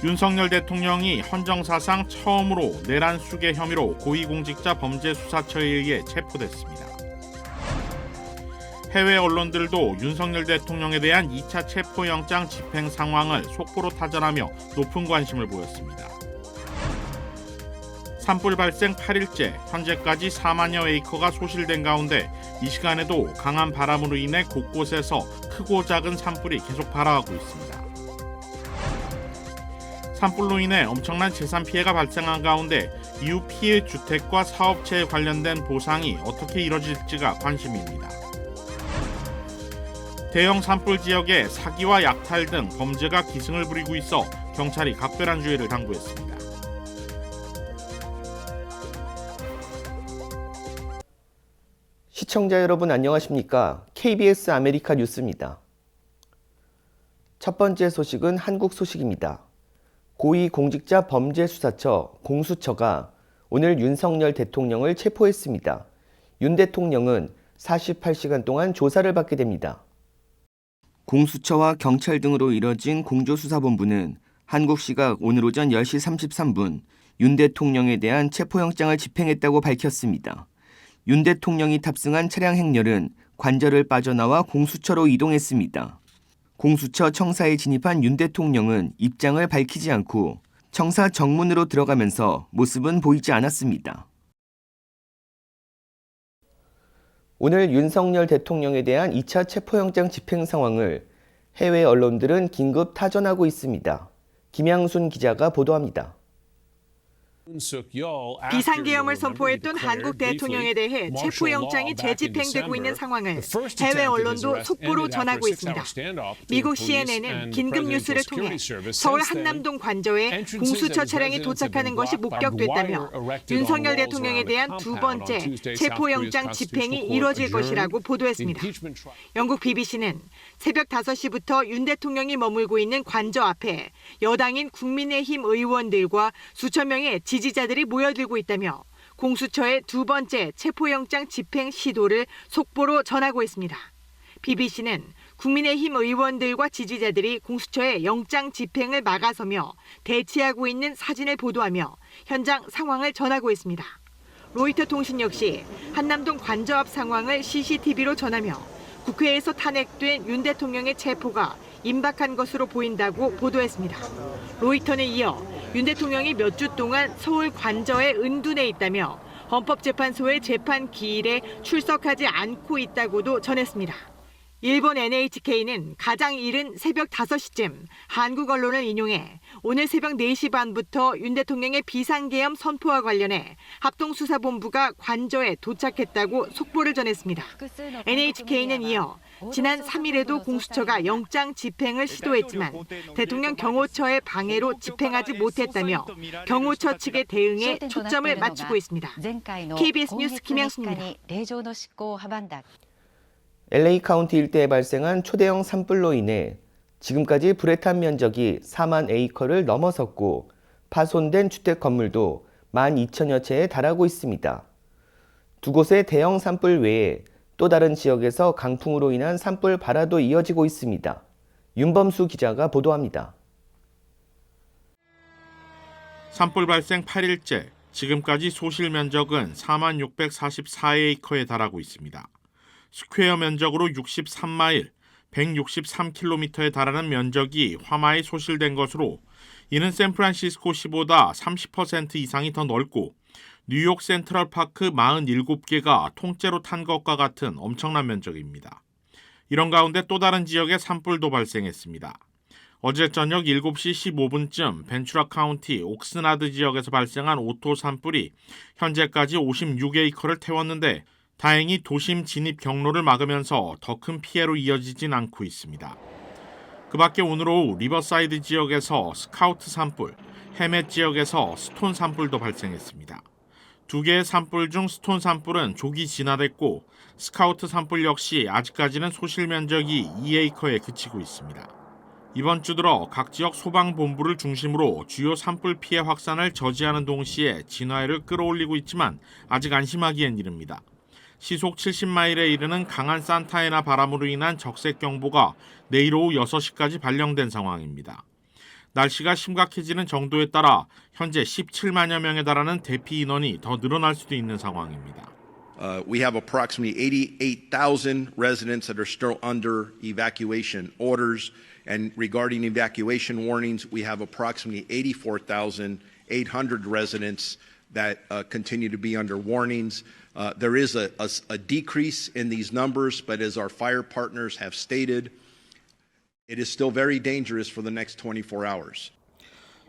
윤석열 대통령이 헌정사상 처음으로 내란 수괴 혐의로 고위공직자 범죄수사처에 의해 체포됐습니다. 해외 언론들도 윤석열 대통령에 대한 2차 체포영장 집행 상황을 속보로 타전하며 높은 관심을 보였습니다. 산불 발생 8일째, 현재까지 4만여 에이커가 소실된 가운데 이 시간에도 강한 바람으로 인해 곳곳에서 크고 작은 산불이 계속 발화하고 있습니다. 산불로 인해 엄청난 재산 피해가 발생한 가운데 이후 피해 주택과 사업체에 관련된 보상이 어떻게 이뤄질지가 관심입니다. 대형 산불 지역에 사기와 약탈 등 범죄가 기승을 부리고 있어 경찰이 각별한 주의를 당부했습니다. 시청자 여러분 안녕하십니까? KBS 아메리카 뉴스입니다. 첫 번째 소식은 한국 소식입니다. 고위공직자 범죄수사처 공수처가 오늘 윤석열 대통령을 체포했습니다. 윤 대통령은 48시간 동안 조사를 받게 됩니다. 공수처와 경찰 등으로 이뤄진 공조수사본부는 한국 시각 오늘 오전 10시 33분 윤 대통령에 대한 체포영장을 집행했다고 밝혔습니다. 윤 대통령이 탑승한 차량 행렬은 관절을 빠져나와 공수처로 이동했습니다. 공수처 청사에 진입한 윤 대통령은 입장을 밝히지 않고 청사 정문으로 들어가면서 모습은 보이지 않았습니다. 오늘 윤석열 대통령에 대한 2차 체포영장 집행 상황을 해외 언론들은 긴급 타전하고 있습니다. 김양순 기자가 보도합니다. 비상계엄을 선포했던 한국 대통령에 대해 체포영장이 재집행되고 있는 상황을 해외 언론도 속보로 전하고 있습니다. 미국 CNN은 긴급 뉴스를 통해 서울 한남동 관저에 공수처 차량이 도착하는 것이 목격됐다며 윤석열 대통령에 대한 두 번째 체포영장 집행이 이뤄질 것이라고 보도했습니다. 영국 BBC는 새벽 5시부터 윤 대통령이 머물고 있는 관저 앞에 여당인 국민의힘 의원들과 수천 명의 지지자들이 모여들고 있다며 공수처의 두 번째 체포영장 집행 시도를 속보로 전하고 있습니다. BBC는 국민의힘 의원들과 지지자들이 공수처의 영장 집행을 막아서며 대치하고 있는 사진을 보도하며 현장 상황을 전하고 있습니다. 로이터 통신 역시 한남동 관저 앞 상황을 CCTV로 전하며 국회에서 탄핵된 윤 대통령의 체포가 임박한 것으로 보인다고 보도했습니다. 로이터는 이어 윤 대통령이 몇 주 동안 서울 관저에 은둔해 있다며 헌법재판소의 재판 기일에 출석하지 않고 있다고도 전했습니다. 일본 NHK는 가장 이른 새벽 5시쯤 한국 언론을 인용해 오늘 새벽 4시 반부터 윤 대통령의 비상계엄 선포와 관련해 합동수사본부가 관저에 도착했다고 속보를 전했습니다. NHK는 이어 지난 3일에도 공수처가 영장 집행을 시도했지만 대통령 경호처의 방해로 집행하지 못했다며 경호처 측의 대응에 초점을 맞추고 있습니다. KBS 뉴스 김양순입니다. LA 카운티 일대에 발생한 초대형 산불로 인해 지금까지 불에 탄 면적이 4만 에이커를 넘어섰고 파손된 주택 건물도 12,000여 채에 달하고 있습니다. 두 곳의 대형 산불 외에 또 다른 지역에서 강풍으로 인한 산불 발화도 이어지고 있습니다. 윤범수 기자가 보도합니다. 산불 발생 8일째, 지금까지 소실 면적은 46,644에이커에 달하고 있습니다. 스퀘어 면적으로 63마일, 163km에 달하는 면적이 화마에 소실된 것으로 이는 샌프란시스코시보다 30% 이상이 더 넓고 뉴욕 센트럴파크 47개가 통째로 탄 것과 같은 엄청난 면적입니다. 이런 가운데 또 다른 지역에 산불도 발생했습니다. 어제 저녁 7시 15분쯤 벤츄라 카운티 옥스나드 지역에서 발생한 오토 산불이 현재까지 56에이커를 태웠는데 다행히 도심 진입 경로를 막으면서 더 큰 피해로 이어지진 않고 있습니다. 그 밖에 오늘 오후 리버사이드 지역에서 스카우트 산불, 해멧 지역에서 스톤 산불도 발생했습니다. 두 개의 산불 중 스톤 산불은 조기 진화됐고 스카우트 산불 역시 아직까지는 소실 면적이 2에이커에 그치고 있습니다. 이번 주 들어 각 지역 소방본부를 중심으로 주요 산불 피해 확산을 저지하는 동시에 진화율을 끌어올리고 있지만 아직 안심하기엔 이릅니다. 시속 70마일에 이르는 강한 산타에나 바람으로 인한 적색경보가 내일 오후 6시까지 발령된 상황입니다. 날씨가 심각해지는 정도에 따라 현재 17만여 명에 달하는 대피 인원이 더 늘어날 수도 있는 상황입니다. We have approximately 88,000 residents that are still under evacuation orders. And regarding evacuation warnings, we have approximately 84,800 residents that continue to be under warnings. There is a decrease in these numbers, but as our fire partners have stated, it is still very dangerous for the next 24 hours.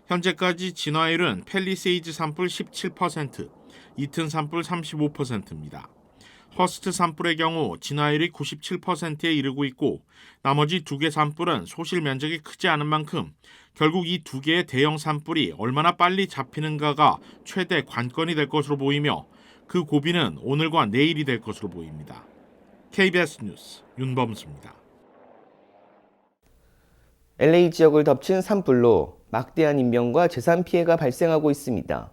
현재까지 진화율은 팰리세이즈 산불 17%, 이튼 산불 35%입니다. 허스트 산불의 경우 진화율이 97%에 이르고 있고 나머지 두 개 산불은 소실 면적이 크지 않은 만큼 결국 이 두 개의 대형 산불이 얼마나 빨리 잡히는가가 최대 관건이 될 것으로 보이며 그 고비는 오늘과 내일이 될 것으로 보입니다. KBS 뉴스 윤범수입니다. LA 지역을 덮친 산불로 막대한 인명과 재산 피해가 발생하고 있습니다.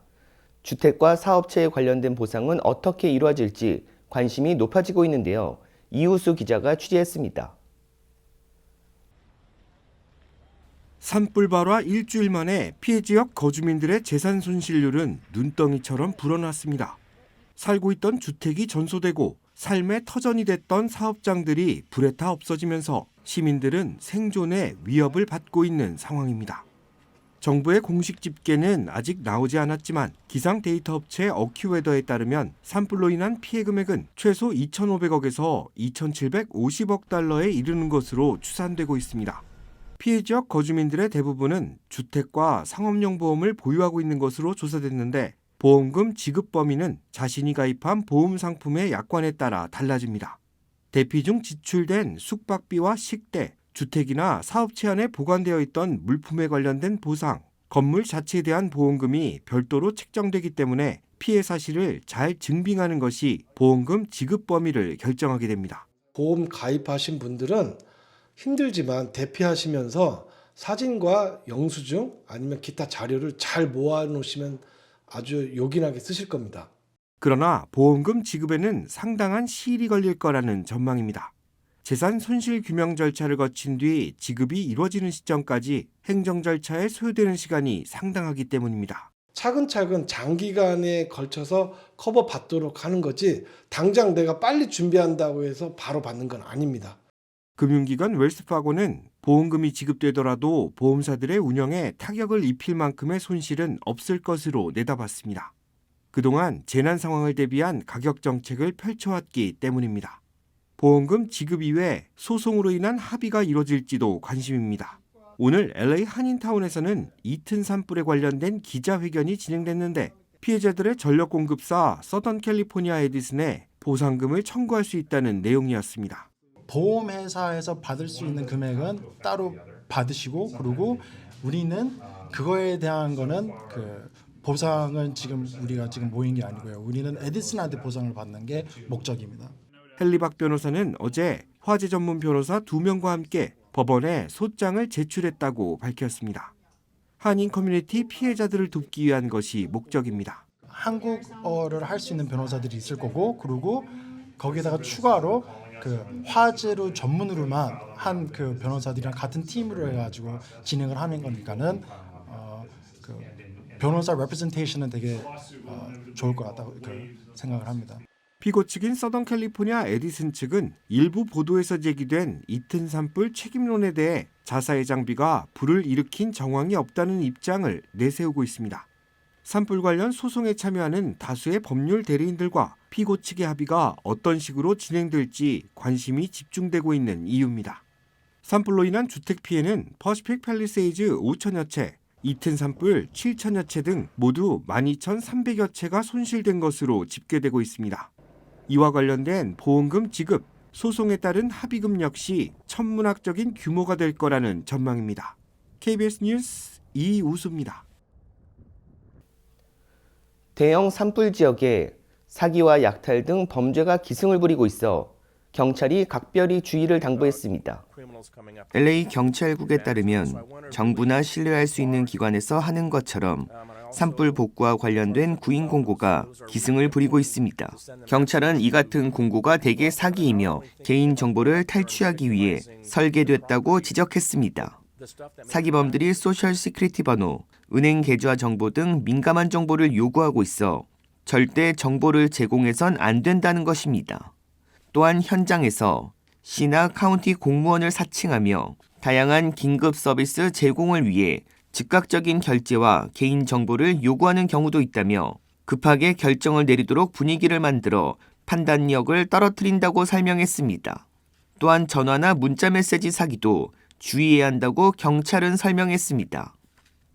주택과 사업체에 관련된 보상은 어떻게 이루어질지 관심이 높아지고 있는데요. 이우수 기자가 취재했습니다. 산불 발화 일주일 만에 피해 지역 거주민들의 재산 손실률은 눈덩이처럼 불어났습니다. 살고 있던 주택이 전소되고 삶의 터전이 됐던 사업장들이 불에 타 없어지면서 시민들은 생존의 위협을 받고 있는 상황입니다. 정부의 공식 집계는 아직 나오지 않았지만 기상 데이터 업체 어큐웨더에 따르면 산불로 인한 피해 금액은 최소 2,500억에서 2,750억 달러에 이르는 것으로 추산되고 있습니다. 피해 지역 거주민들의 대부분은 주택과 상업용 보험을 보유하고 있는 것으로 조사됐는데 보험금 지급 범위는 자신이 가입한 보험 상품의 약관에 따라 달라집니다. 대피 중 지출된 숙박비와 식대, 주택이나 사업체 안에 보관되어 있던 물품에 관련된 보상, 건물 자체에 대한 보험금이 별도로 책정되기 때문에 피해 사실을 잘 증빙하는 것이 보험금 지급 범위를 결정하게 됩니다. 보험 가입하신 분들은 힘들지만 대피하시면서 사진과 영수증 아니면 기타 자료를 잘 모아놓으시면 아주 요긴하게 쓰실 겁니다. 그러나 보험금 지급에는 상당한 시일이 걸릴 거라는 전망입니다. 재산 손실 규명 절차를 거친 뒤 지급이 이루어지는 시점까지 행정 절차에 소요되는 시간이 상당하기 때문입니다. 차근차근 장기간에 걸쳐서 커버 받도록 하는 거지 당장 내가 빨리 준비한다고 해서 바로 받는 건 아닙니다. 금융기관 웰스파고는 보험금이 지급되더라도 보험사들의 운영에 타격을 입힐 만큼의 손실은 없을 것으로 내다봤습니다. 그동안 재난 상황을 대비한 가격 정책을 펼쳐왔기 때문입니다. 보험금 지급 이외에 소송으로 인한 합의가 이뤄질지도 관심입니다. 오늘 LA 한인타운에서는 이튼 산불에 관련된 기자회견이 진행됐는데 피해자들의 전력 공급사 서던 캘리포니아 에디슨에 보상금을 청구할 수 있다는 내용이었습니다. 보험회사에서 받을 수 있는 금액은 따로 받으시고 그리고 우리는 그거에 대한 거는 보상은 우리가 지금 모인 게 아니고요. 우리는 에디슨한테 보상을 받는 게 목적입니다. 헨리 박 변호사는 어제 화재 전문 변호사 2명과 함께 법원에 소장을 제출했다고 밝혔습니다. 한인 커뮤니티 피해자들을 돕기 위한 것이 목적입니다. 한국어를 할 수 있는 변호사들이 있을 거고 그리고 거기에다가 추가로 화재로 전문으로만 한 변호사들이랑 같은 팀으로 해가지고 진행을 하는 거니까는 변호사 레프레젠테이션은 되게 좋을 것 같다고 생각을 합니다. 피고 측인 서던 캘리포니아 에디슨 측은 일부 보도에서 제기된 이튼 산불 책임론에 대해 자사의 장비가 불을 일으킨 정황이 없다는 입장을 내세우고 있습니다. 산불 관련 소송에 참여하는 다수의 법률 대리인들과 피고 측의 합의가 어떤 식으로 진행될지 관심이 집중되고 있는 이유입니다. 산불로 인한 주택 피해는 퍼시픽 팰리세이즈 5천여 채, 이튼 산불 7천여 채 등 모두 12,300여 채가 손실된 것으로 집계되고 있습니다. 이와 관련된 보험금 지급, 소송에 따른 합의금 역시 천문학적인 규모가 될 거라는 전망입니다. KBS 뉴스 이우수입니다. 대형 산불 지역에 사기와 약탈 등 범죄가 기승을 부리고 있어 경찰이 각별히 주의를 당부했습니다. LA 경찰국에 따르면 정부나 신뢰할 수 있는 기관에서 하는 것처럼 산불 복구와 관련된 구인 공고가 기승을 부리고 있습니다. 경찰은 이 같은 공고가 대개 사기이며 개인 정보를 탈취하기 위해 설계됐다고 지적했습니다. 사기범들이 소셜 시큐리티 번호, 은행 계좌 정보 등 민감한 정보를 요구하고 있어 절대 정보를 제공해선 안 된다는 것입니다. 또한 현장에서 시나 카운티 공무원을 사칭하며 다양한 긴급 서비스 제공을 위해 즉각적인 결제와 개인 정보를 요구하는 경우도 있다며 급하게 결정을 내리도록 분위기를 만들어 판단력을 떨어뜨린다고 설명했습니다. 또한 전화나 문자 메시지 사기도 주의해야 한다고 경찰은 설명했습니다.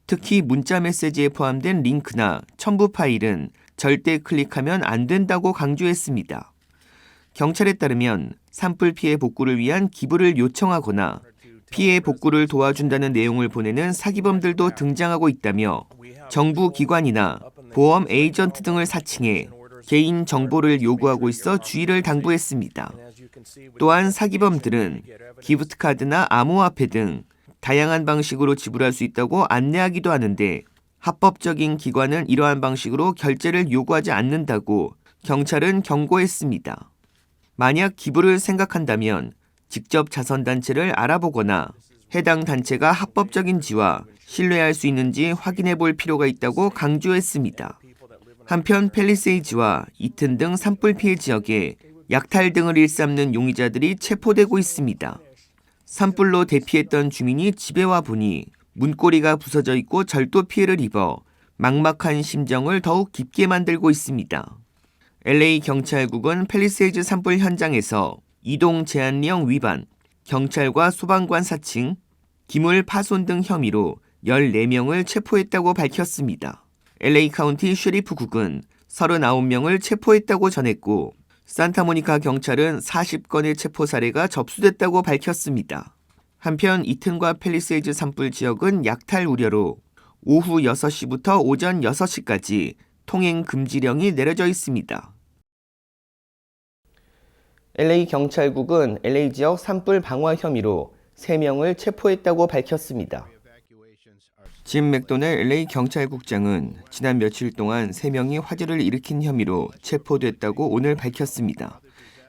특히 문자 메시지에 포함된 링크나 첨부 파일은 절대 클릭하면 안 된다고 강조했습니다. 경찰에 따르면 산불 피해 복구를 위한 기부를 요청하거나 피해 복구를 도와준다는 내용을 보내는 사기범들도 등장하고 있다며 정부 기관이나 보험 에이전트 등을 사칭해 개인 정보를 요구하고 있어 주의를 당부했습니다. 또한 사기범들은 기프트카드나 암호화폐 등 다양한 방식으로 지불할 수 있다고 안내하기도 하는데 합법적인 기관은 이러한 방식으로 결제를 요구하지 않는다고 경찰은 경고했습니다. 만약 기부를 생각한다면 직접 자선단체를 알아보거나 해당 단체가 합법적인지와 신뢰할 수 있는지 확인해 볼 필요가 있다고 강조했습니다. 한편 팰리세이즈와 이튼 등 산불 피해 지역에 약탈 등을 일삼는 용의자들이 체포되고 있습니다. 산불로 대피했던 주민이 집에 와 보니 문고리가 부서져 있고 절도 피해를 입어 막막한 심정을 더욱 깊게 만들고 있습니다. LA 경찰국은 팰리세이즈 산불 현장에서 이동 제한령 위반, 경찰과 소방관 사칭, 기물 파손 등 혐의로 14명을 체포했다고 밝혔습니다. LA 카운티 셰리프국은 39명을 체포했다고 전했고 산타모니카 경찰은 40건의 체포 사례가 접수됐다고 밝혔습니다. 한편 이튼과 팰리세이즈 산불 지역은 약탈 우려로 오후 6시부터 오전 6시까지 통행 금지령이 내려져 있습니다. LA 경찰국은 LA 지역 산불 방화 혐의로 3명을 체포했다고 밝혔습니다. 짐 맥도넬 LA 경찰국장은 지난 며칠 동안 3명이 화재를 일으킨 혐의로 체포됐다고 오늘 밝혔습니다.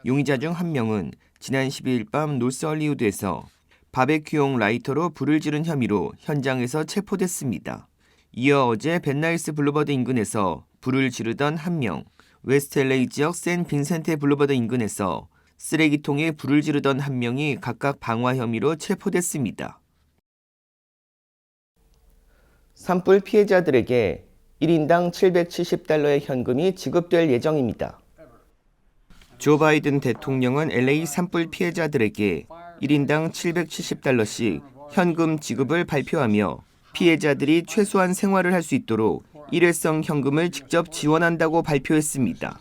용의자 중 1명은 지난 12일 밤 노스 할리우드에서 바베큐용 라이터로 불을 지른 혐의로 현장에서 체포됐습니다. 이어 어제 벤나이스 블루버드 인근에서 불을 지르던 1명, 웨스트 LA 지역 샌 빈센테 블루버드 인근에서 쓰레기통에 불을 지르던 1명이 각각 방화 혐의로 체포됐습니다. 산불 피해자들에게 1인당 $770의 현금이 지급될 예정입니다. 조 바이든 대통령은 LA 산불 피해자들에게 1인당 $770씩 현금 지급을 발표하며 피해자들이 최소한 생활을 할 수 있도록 일회성 현금을 직접 지원한다고 발표했습니다.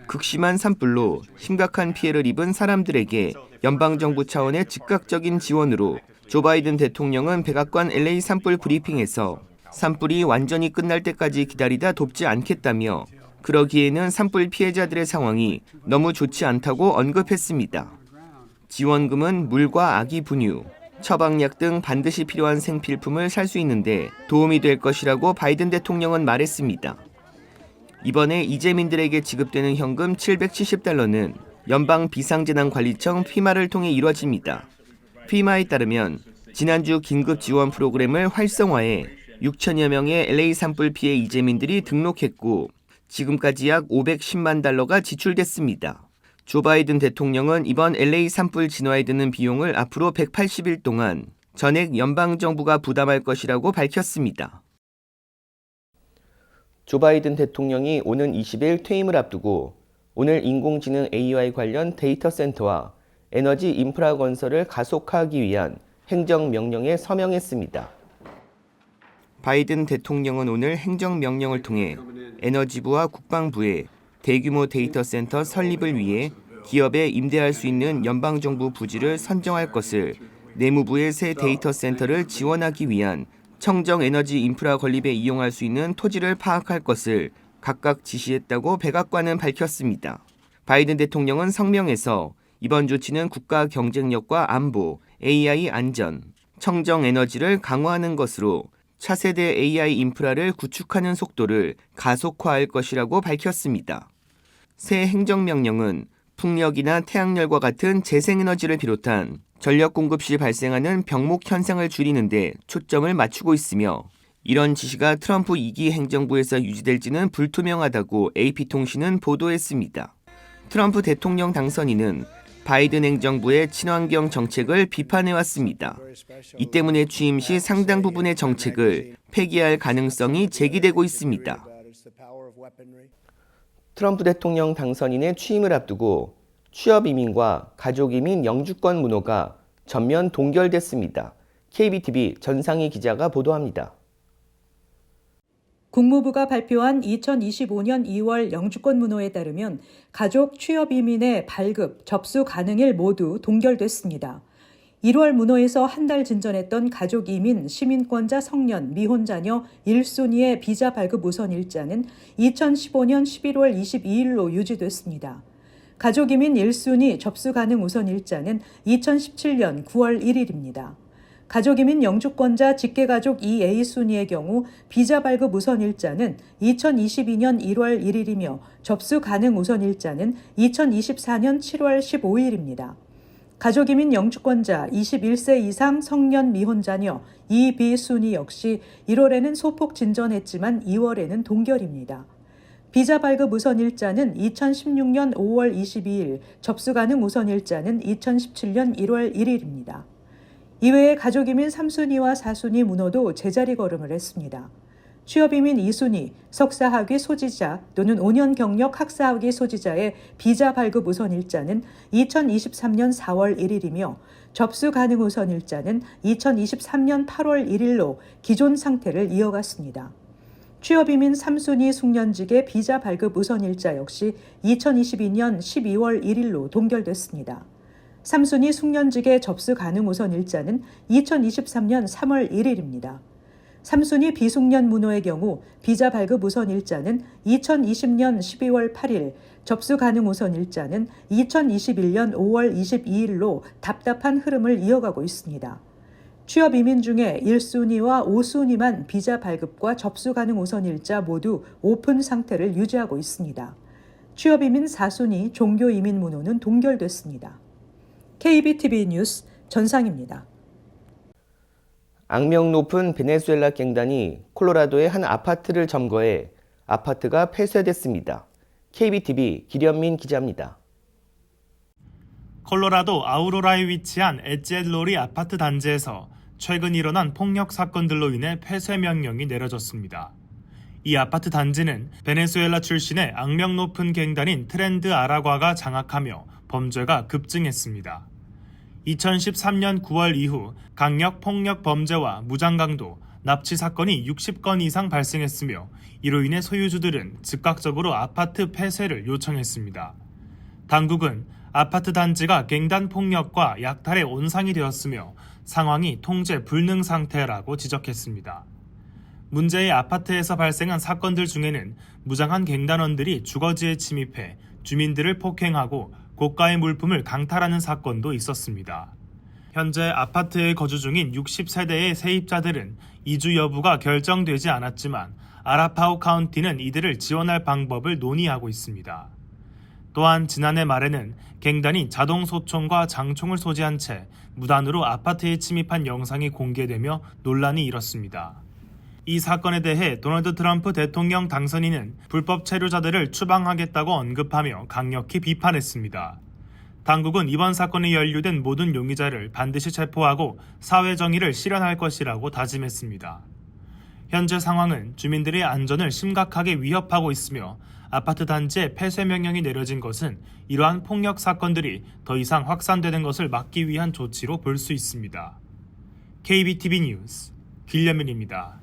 극심한 산불로 심각한 피해를 입은 사람들에게 연방정부 차원의 즉각적인 지원으로 조 바이든 대통령은 백악관 LA 산불 브리핑에서 산불이 완전히 끝날 때까지 기다리다 돕지 않겠다며 그러기에는 산불 피해자들의 상황이 너무 좋지 않다고 언급했습니다. 지원금은 물과 아기 분유, 처방약 등 반드시 필요한 생필품을 살 수 있는데 도움이 될 것이라고 바이든 대통령은 말했습니다. 이번에 이재민들에게 지급되는 현금 $770는 연방 비상재난관리청 FEMA를 통해 이뤄집니다. FEMA에 따르면 지난주 긴급 지원 프로그램을 활성화해 6천여 명의 LA 산불 피해 이재민들이 등록했고 지금까지 약 $510만 달러가 지출됐습니다. 조 바이든 대통령은 이번 LA 산불 진화에 드는 비용을 앞으로 180일 동안 전액 연방정부가 부담할 것이라고 밝혔습니다. 조 바이든 대통령이 오는 20일 퇴임을 앞두고 오늘 인공지능 AI 관련 데이터 센터와 에너지 인프라 건설을 가속화하기 위한 행정명령에 서명했습니다. 바이든 대통령은 오늘 행정명령을 통해 에너지부와 국방부에 대규모 데이터 센터 설립을 위해 기업에 임대할 수 있는 연방정부 부지를 선정할 것을, 내무부의 새 데이터 센터를 지원하기 위한 청정 에너지 인프라 건립에 이용할 수 있는 토지를 파악할 것을 각각 지시했다고 백악관은 밝혔습니다. 바이든 대통령은 성명에서 이번 조치는 국가 경쟁력과 안보, AI 안전, 청정 에너지를 강화하는 것으로 차세대 AI 인프라를 구축하는 속도를 가속화할 것이라고 밝혔습니다. 새 행정명령은 풍력이나 태양열과 같은 재생에너지를 비롯한 전력 공급 시 발생하는 병목 현상을 줄이는 데 초점을 맞추고 있으며 이런 지시가 트럼프 2기 행정부에서 유지될지는 불투명하다고 AP통신은 보도했습니다. 트럼프 대통령 당선인은 바이든 행정부의 친환경 정책을 비판해왔습니다. 이 때문에 취임 시 상당 부분의 정책을 폐기할 가능성이 제기되고 있습니다. 트럼프 대통령 당선인의 취임을 앞두고 취업 이민과 가족 이민 영주권 문호가 전면 동결됐습니다. KBTV 전상희 기자가 보도합니다. 국무부가 발표한 2025년 2월 영주권 문호에 따르면 가족 취업 이민의 발급, 접수 가능일 모두 동결됐습니다. 1월 문호에서 한 달 진전했던 가족 이민, 시민권자 성년, 미혼자녀 1순위의 비자 발급 우선 일자는 2015년 11월 22일로 유지됐습니다. 가족 이민 1순위 접수 가능 우선 일자는 2017년 9월 1일입니다. 가족이민 영주권자 직계가족 2A 순위의 경우 비자 발급 우선 일자는 2022년 1월 1일이며 접수 가능 우선 일자는 2024년 7월 15일입니다. 가족이민 영주권자 21세 이상 성년 미혼자녀 2B 순위 역시 1월에는 소폭 진전했지만 2월에는 동결입니다. 비자 발급 우선 일자는 2016년 5월 22일, 접수 가능 우선 일자는 2017년 1월 1일입니다. 이외에 가족이민 3순위와 4순위 문호도 제자리 걸음을 했습니다. 취업이민 2순위, 석사학위 소지자 또는 5년 경력 학사학위 소지자의 비자 발급 우선 일자는 2023년 4월 1일이며 접수 가능 우선 일자는 2023년 8월 1일로 기존 상태를 이어갔습니다. 취업이민 3순위 숙련직의 비자 발급 우선 일자 역시 2022년 12월 1일로 동결됐습니다. 3순위 숙련직의 접수 가능 우선 일자는 2023년 3월 1일입니다. 3순위 비숙련 문호의 경우 비자 발급 우선 일자는 2020년 12월 8일, 접수 가능 우선 일자는 2021년 5월 22일로 답답한 흐름을 이어가고 있습니다. 취업 이민 중에 1순위와 5순위만 비자 발급과 접수 가능 우선 일자 모두 오픈 상태를 유지하고 있습니다. 취업 이민 4순위 종교 이민 문호는 동결됐습니다. KBTV 뉴스 전상입니다. 악명 높은 베네수엘라 갱단이 콜로라도의 한 아파트를 점거해 아파트가 폐쇄됐습니다. KBTV 기련민 기자입니다. 콜로라도 아우로라에 위치한 에찌엘로리 아파트 단지에서 최근 일어난 폭력 사건들로 인해 폐쇄 명령이 내려졌습니다. 이 아파트 단지는 베네수엘라 출신의 악명 높은 갱단인 트렌드 아라과가 장악하며 범죄가 급증했습니다. 2013년 9월 이후 강력 폭력 범죄와 무장강도, 납치 사건이 60건 이상 발생했으며 이로 인해 소유주들은 즉각적으로 아파트 폐쇄를 요청했습니다. 당국은 아파트 단지가 갱단 폭력과 약탈의 온상이 되었으며 상황이 통제 불능 상태라고 지적했습니다. 문제의 아파트에서 발생한 사건들 중에는 무장한 갱단원들이 주거지에 침입해 주민들을 폭행하고 고가의 물품을 강탈하는 사건도 있었습니다. 현재 아파트에 거주 중인 60세대의 세입자들은 이주 여부가 결정되지 않았지만 아라파우 카운티는 이들을 지원할 방법을 논의하고 있습니다. 또한 지난해 말에는 갱단이 자동 소총과 장총을 소지한 채 무단으로 아파트에 침입한 영상이 공개되며 논란이 일었습니다. 이 사건에 대해 도널드 트럼프 대통령 당선인은 불법 체류자들을 추방하겠다고 언급하며 강력히 비판했습니다. 당국은 이번 사건에 연루된 모든 용의자를 반드시 체포하고 사회 정의를 실현할 것이라고 다짐했습니다. 현재 상황은 주민들의 안전을 심각하게 위협하고 있으며 아파트 단지에 폐쇄 명령이 내려진 것은 이러한 폭력 사건들이 더 이상 확산되는 것을 막기 위한 조치로 볼 수 있습니다. KBTV 뉴스 길련민입니다.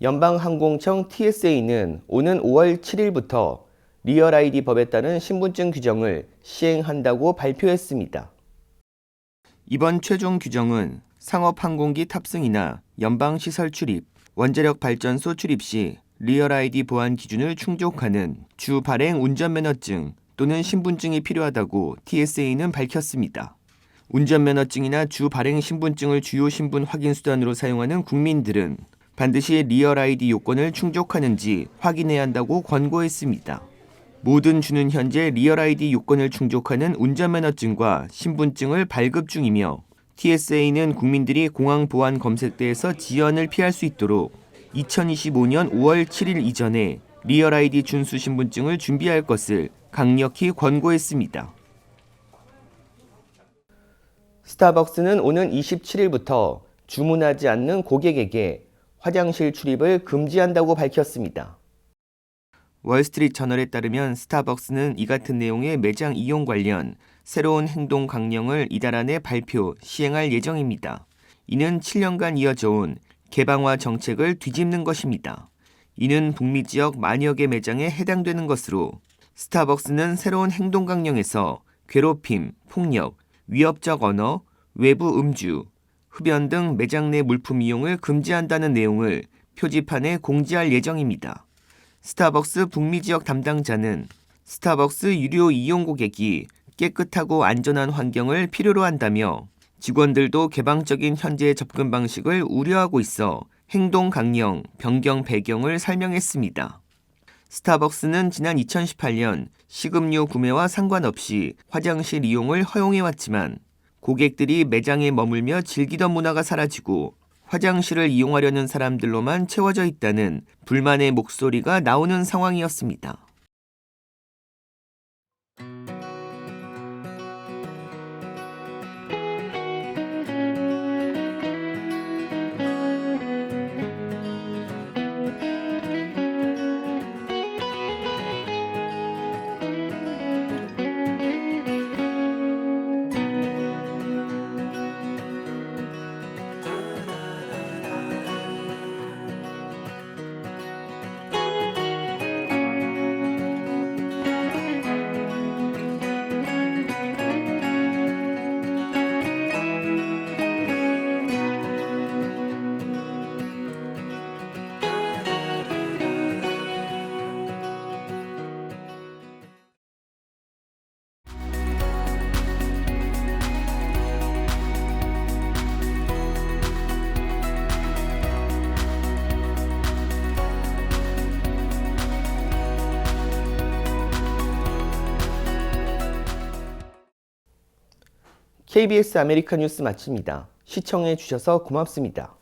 연방항공청 TSA는 오는 5월 7일부터 리얼 아이디 법에 따른 신분증 규정을 시행한다고 발표했습니다. 이번 최종 규정은 상업항공기 탑승이나 연방시설 출입, 원자력 발전소 출입 시 리얼 아이디 보안 기준을 충족하는 주 발행 운전면허증 또는 신분증이 필요하다고 TSA는 밝혔습니다. 운전면허증이나 주 발행 신분증을 주요 신분 확인 수단으로 사용하는 국민들은 반드시 리얼 아이디 요건을 충족하는지 확인해야 한다고 권고했습니다. 모든 주는 현재 리얼 아이디 요건을 충족하는 운전면허증과 신분증을 발급 중이며 TSA는 국민들이 공항 보안 검색대에서 지연을 피할 수 있도록 2025년 5월 7일 이전에 리얼 아이디 준수 신분증을 준비할 것을 강력히 권고했습니다. 스타벅스는 오는 27일부터 주문하지 않는 고객에게 화장실 출입을 금지한다고 밝혔습니다. 월스트리트 저널에 따르면 스타벅스는 이 같은 내용의 매장 이용 관련 새로운 행동 강령을 이달 안에 발표, 시행할 예정입니다. 이는 7년간 이어져 온 개방화 정책을 뒤집는 것입니다. 이는 북미 지역 만여 개 매장에 해당되는 것으로 스타벅스는 새로운 행동 강령에서 괴롭힘, 폭력, 위협적 언어, 외부 음주, 흡연 등 매장 내 물품 이용을 금지한다는 내용을 표지판에 공지할 예정입니다. 스타벅스 북미 지역 담당자는 스타벅스 유료 이용 고객이 깨끗하고 안전한 환경을 필요로 한다며 직원들도 개방적인 현재 접근 방식을 우려하고 있어 행동 강령, 변경 배경을 설명했습니다. 스타벅스는 지난 2018년 식음료 구매와 상관없이 화장실 이용을 허용해왔지만 고객들이 매장에 머물며 즐기던 문화가 사라지고 화장실을 이용하려는 사람들로만 채워져 있다는 불만의 목소리가 나오는 상황이었습니다. KBS 아메리카 뉴스 마칩니다. 시청해 주셔서 고맙습니다.